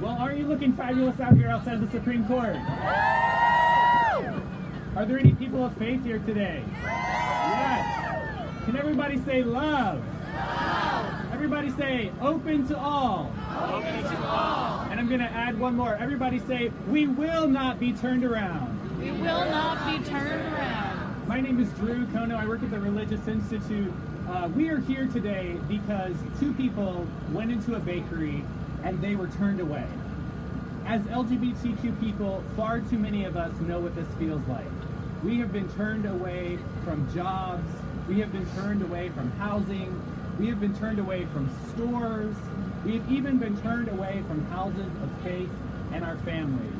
Well, aren't you looking fabulous out here outside the Supreme Court? Are there any people of faith here today? Yes. Can everybody say love? Love. Everybody say open to all. Open to all. And I'm going to add one more. Everybody say we will not be turned around. We will not be turned around. My name is Drew Konow. I work at the Religious Institute. We are here today because two people went into a bakery and they were turned away. As LGBTQ people, far too many of us know what this feels like. We have been turned away from jobs. We have been turned away from housing. We have been turned away from stores. We have even been turned away from houses of faith and our families.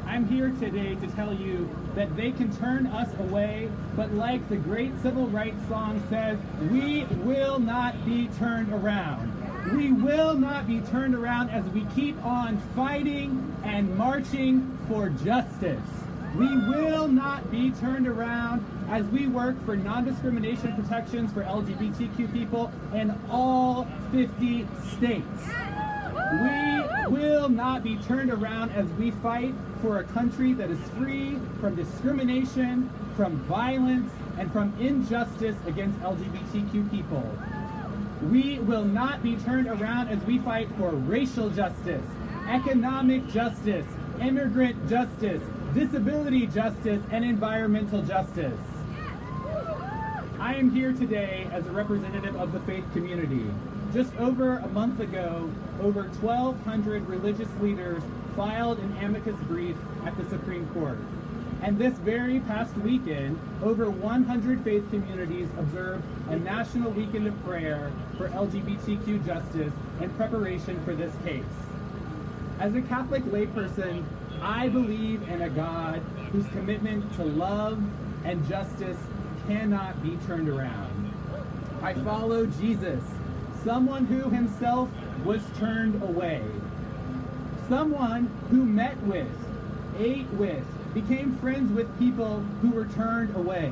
I'm here today to tell you that they can turn us away, but like the great civil rights song says, we will not be turned around. We will not be turned around as we keep on fighting and marching for justice. We will not be turned around as we work for non-discrimination protections for LGBTQ people in all 50 states. We will not be turned around as we fight for a country that is free from discrimination, from violence, and from injustice against LGBTQ people. We will not be turned around as we fight for racial justice, economic justice, immigrant justice, disability justice, and environmental justice. I am here today as a representative of the faith community. Just over a month ago, over 1,200 religious leaders filed an amicus brief at the Supreme Court. And this very past weekend, over 100 faith communities observed a national weekend of prayer for LGBTQ justice in preparation for this case. As a Catholic layperson, I believe in a God whose commitment to love and justice cannot be turned around. I follow Jesus, someone who himself was turned away, someone who met with, ate with, became friends with people who were turned away,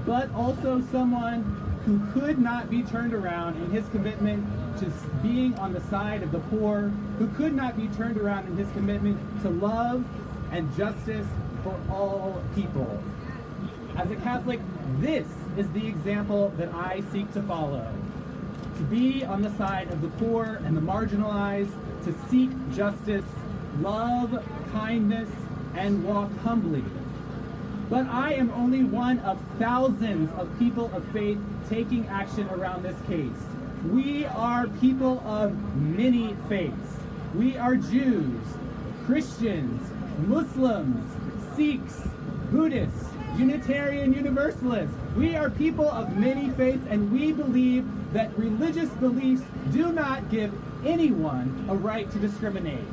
but also someone who could not be turned around in his commitment to being on the side of the poor, who could not be turned around in his commitment to love and justice for all people. As a Catholic, this is the example that I seek to follow. To be on the side of the poor and the marginalized, to seek justice, love, kindness, and walk humbly. But I am only one of thousands of people of faith taking action around this case. We are people of many faiths. We are Jews, Christians, Muslims, Sikhs, Buddhists, Unitarian Universalists. We are people of many faiths, and we believe that religious beliefs do not give anyone a right to discriminate.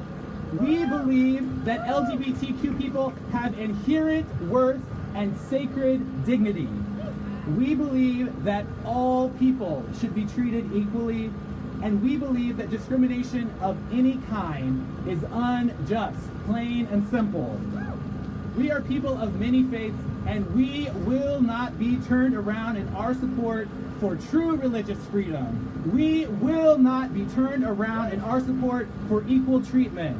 We believe that LGBTQ people have inherent worth and sacred dignity. We believe that all people should be treated equally, and we believe that discrimination of any kind is unjust, plain and simple. We are people of many faiths, and we will not be turned around in our support for true religious freedom. We will not be turned around in our support for equal treatment.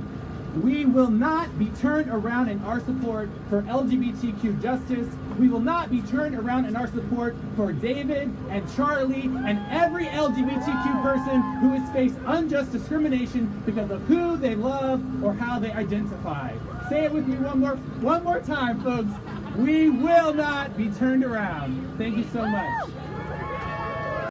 We will not be turned around in our support for LGBTQ justice. We will not be turned around in our support for David and Charlie and every LGBTQ person who has faced unjust discrimination because of who they love or how they identify. Say it with me one more time, folks. We will not be turned around. Thank you so much.